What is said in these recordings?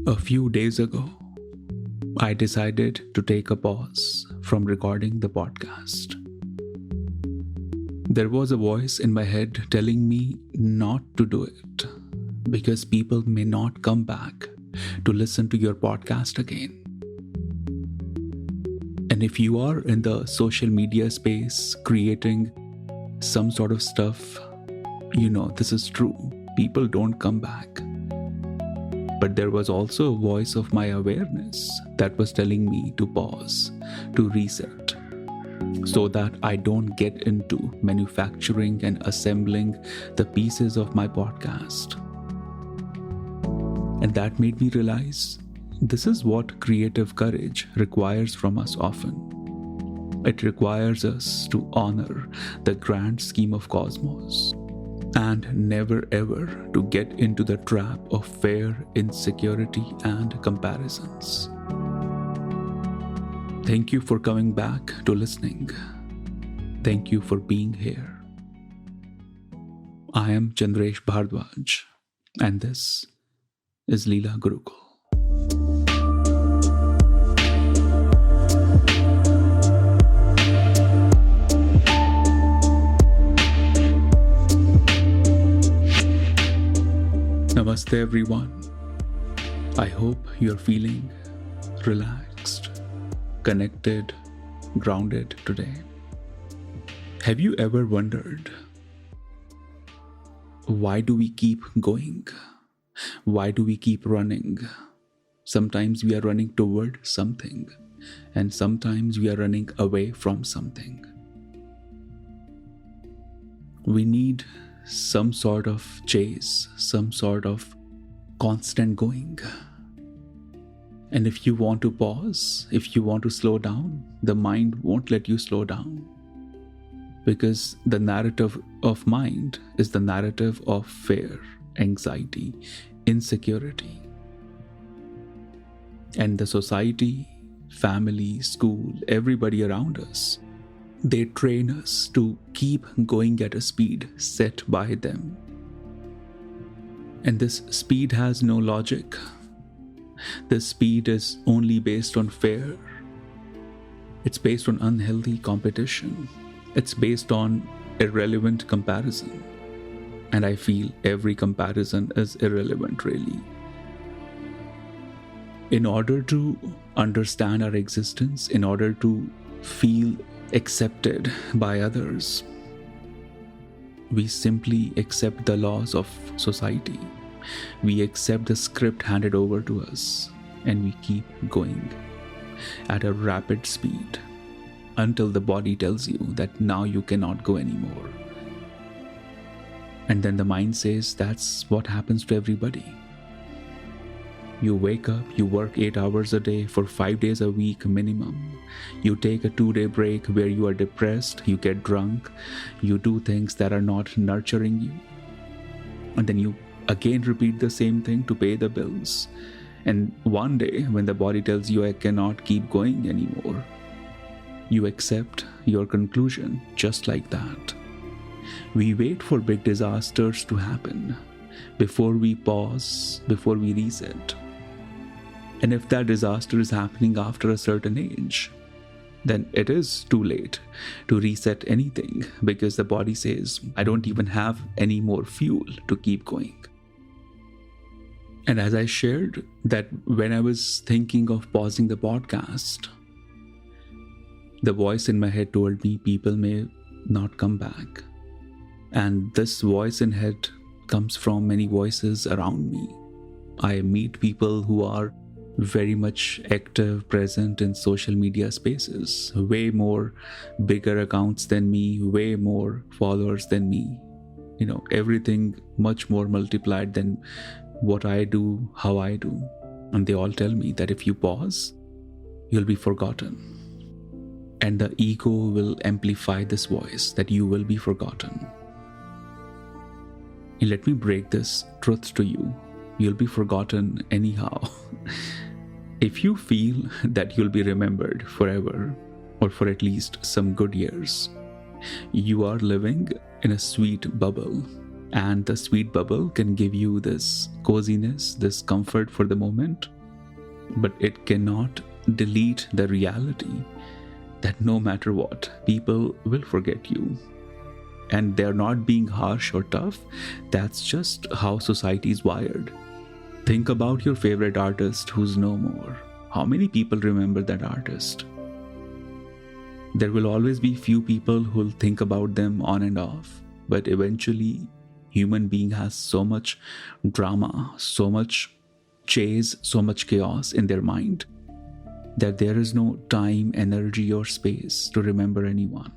A few days ago, I decided to take a pause from recording the podcast. There was a voice in my head telling me not to do it because people may not come back to listen to your podcast again. And if you are in the social media space creating some sort of stuff, you know this is true. People don't come back. But there was also a voice of my awareness that was telling me to pause, to reset, so that I don't get into manufacturing and assembling the pieces of my podcast. And that made me realize this is what creative courage requires from us often. It requires us to honor the grand scheme of cosmos and never ever to get into the trap of fear, insecurity, and comparisons. Thank you for coming back to listening. Thank you for being here. I am Chandresh Bhardwaj, and this is Leela Gurukul. Namaste everyone. I hope you're feeling relaxed, connected, grounded today. Have you ever wondered, why do we keep going? Why do we keep running? Sometimes we are running toward something, and sometimes we are running away from something. We need some sort of chase, some sort of constant going. And if you want to pause, if you want to slow down, the mind won't let you slow down. Because the narrative of mind is the narrative of fear, anxiety, insecurity. And the society, family, school, everybody around us, they train us to keep going at a speed set by them. And this speed has no logic. This speed is only based on fear. It's based on unhealthy competition. It's based on irrelevant comparison. And I feel every comparison is irrelevant, really. In order to understand our existence, in order to feel accepted by others, we simply accept the laws of society. We accept the script handed over to us, and we keep going at a rapid speed until the body tells you that now you cannot go anymore. And then the mind says that's what happens to everybody. You wake up, you work 8 hours a day for 5 days a week minimum. You take a 2-day break where you are depressed, you get drunk, you do things that are not nurturing you. And then you again repeat the same thing to pay the bills. And one day, when the body tells you I cannot keep going anymore, you accept your conclusion just like that. We wait for big disasters to happen before we pause, before we reset. And if that disaster is happening after a certain age, then it is too late to reset anything because the body says, I don't even have any more fuel to keep going. And as I shared that when I was thinking of pausing the podcast, the voice in my head told me people may not come back. And this voice in head comes from many voices around me. I meet people who are very much active, present in social media spaces, way more bigger accounts than me, way more followers than me. You know, everything much more multiplied than what I do, how I do. And they all tell me that if you pause, you'll be forgotten. And the ego will amplify this voice that you will be forgotten. And let me break this truth to you. You'll be forgotten anyhow. If you feel that you'll be remembered forever, or for at least some good years, you are living in a sweet bubble. And the sweet bubble can give you this coziness, this comfort for the moment. but it cannot delete the reality that no matter what, people will forget you. And they're not being harsh or tough. That's just how society is wired. Think about your favorite artist who's no more. How many people remember that artist? There will always be few people who'll think about them on and off, but eventually human being has so much drama, so much chase, so much chaos in their mind that there is no time, energy, or space to remember anyone.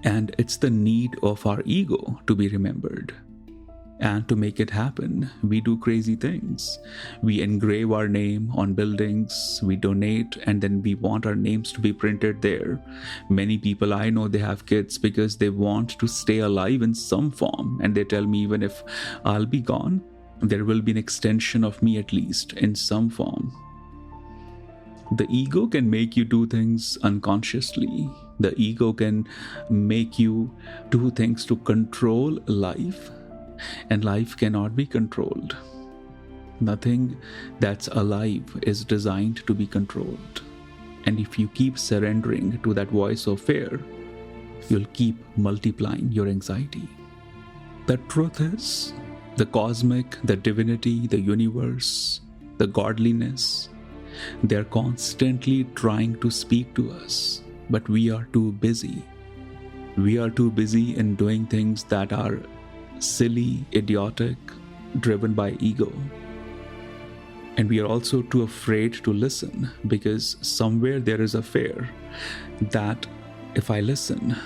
And it's the need of our ego to be remembered. And to make it happen, we do crazy things. We engrave our name on buildings, we donate, and then we want our names to be printed there. Many people I know, they have kids because they want to stay alive in some form. And they tell me, even if I'll be gone, there will be an extension of me at least in some form. The ego can make you do things unconsciously. The ego can make you do things to control life. And life cannot be controlled. Nothing that's alive is designed to be controlled. And if you keep surrendering to that voice of fear, you'll keep multiplying your anxiety. The truth is, the cosmic, the divinity, the universe, the godliness, they're constantly trying to speak to us, but we are too busy. We are too busy in doing things that are silly, idiotic, driven by ego. And we are also too afraid to listen because somewhere there is a fear that if I listen,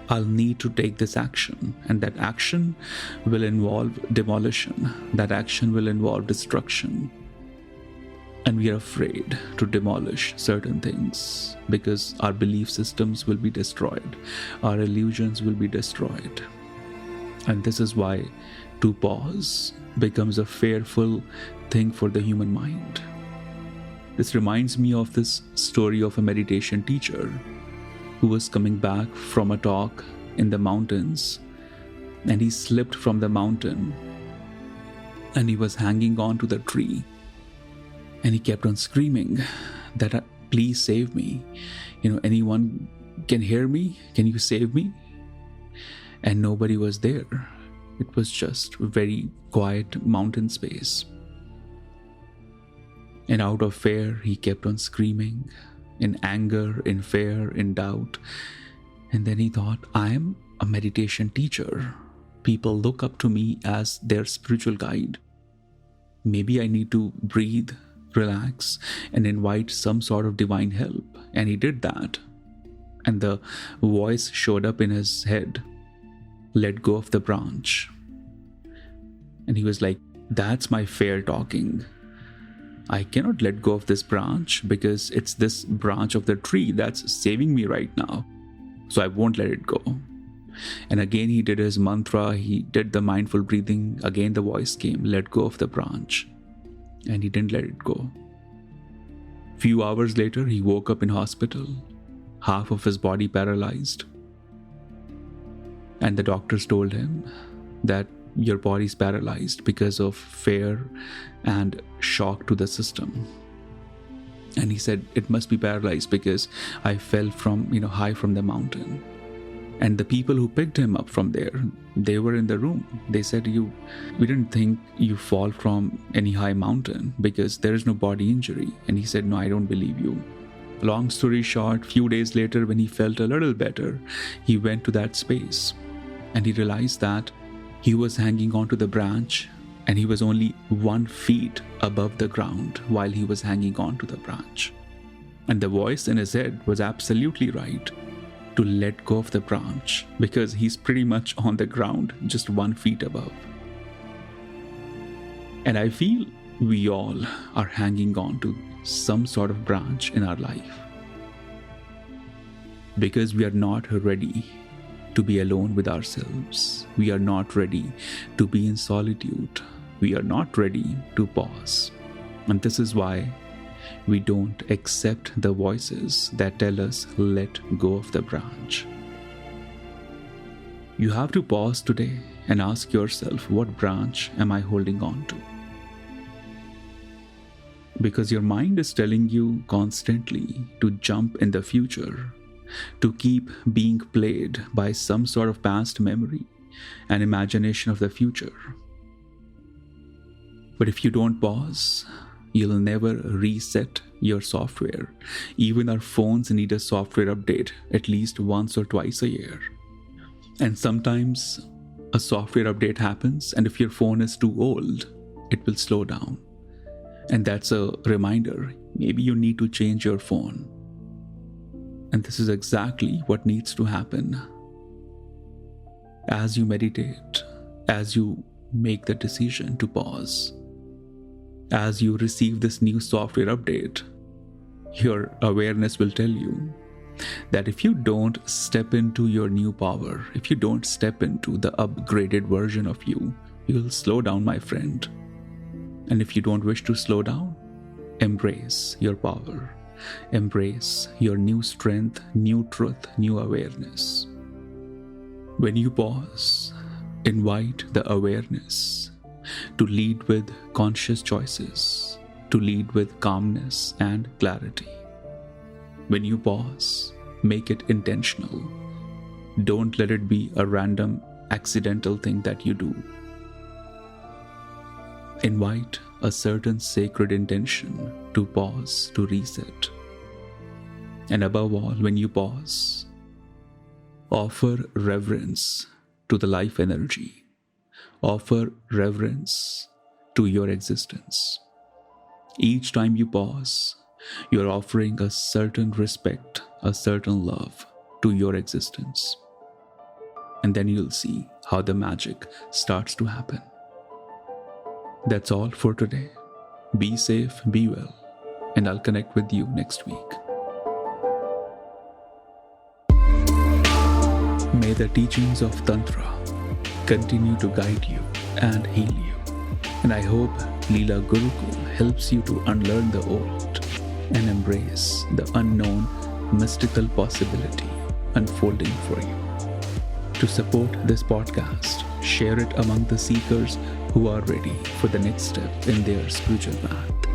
I'll need to take this action, and that action will involve demolition. That action will involve destruction. And we are afraid to demolish certain things because our belief systems will be destroyed. Our illusions will be destroyed. And this is why to pause becomes a fearful thing for the human mind. This reminds me of this story of a meditation teacher who was coming back from a talk in the mountains, and he slipped from the mountain and he was hanging on to the tree, and he kept on screaming that, please save me. Anyone can hear me? Can you save me? And nobody was there. It was just a very quiet mountain space. And out of fear, he kept on screaming, in anger, in fear, in doubt. And then he thought, I am a meditation teacher. People look up to me as their spiritual guide. Maybe I need to breathe, relax, and invite some sort of divine help. And he did that. And the voice showed up in his head. Let go of the branch. And he was like, that's my fear talking. I cannot let go of this branch because it's this branch of the tree that's saving me right now. So I won't let it go. And again he did his mantra, he did the mindful breathing. Again the voice came, let go of the branch. And he didn't let it go. Few hours later, he woke up in hospital, half of his body paralyzed. And the doctors told him that your body's paralyzed because of fear and shock to the system. And he said, it must be paralyzed because I fell from, high from the mountain. And the people who picked him up from there, they were in the room. They said, we didn't think you fall from any high mountain because there is no body injury. And he said, no, I don't believe you. Long story short, few days later, when he felt a little better, he went to that space. And he realized that he was hanging onto the branch and he was only 1 feet above the ground while he was hanging onto the branch. And the voice in his head was absolutely right to let go of the branch because he's pretty much on the ground, just 1 feet above. And I feel we all are hanging on to some sort of branch in our life because we are not ready to be alone with ourselves. We are not ready to be in solitude. We are not ready to pause. And this is why we don't accept the voices that tell us, let go of the branch. You have to pause today and ask yourself, what branch am I holding on to? Because your mind is telling you constantly to jump in the future, to keep being played by some sort of past memory and imagination of the future. But if you don't pause, you'll never reset your software. Even our phones need a software update at least once or twice a year. And sometimes a software update happens, and if your phone is too old, it will slow down. And that's a reminder, maybe you need to change your phone. And this is exactly what needs to happen. As you meditate, as you make the decision to pause, as you receive this new software update, your awareness will tell you that if you don't step into your new power, if you don't step into the upgraded version of you, you'll slow down, my friend. And if you don't wish to slow down, embrace your power. Embrace your new strength, new truth, new awareness. When you pause, invite the awareness to lead with conscious choices, to lead with calmness and clarity. When you pause, make it intentional. Don't let it be a random, accidental thing that you do. Invite a certain sacred intention to pause, to reset. And above all, when you pause, offer reverence to the life energy. Offer reverence to your existence. Each time you pause, you're offering a certain respect, a certain love to your existence. And then you'll see how the magic starts to happen. That's all for today. Be safe, be well, and I'll connect with you next week. May the teachings of Tantra continue to guide you and heal you. And I hope Leela Gurukul helps you to unlearn the old and embrace the unknown mystical possibility unfolding for you. To support this podcast, share it among the seekers who are ready for the next step in their spiritual path.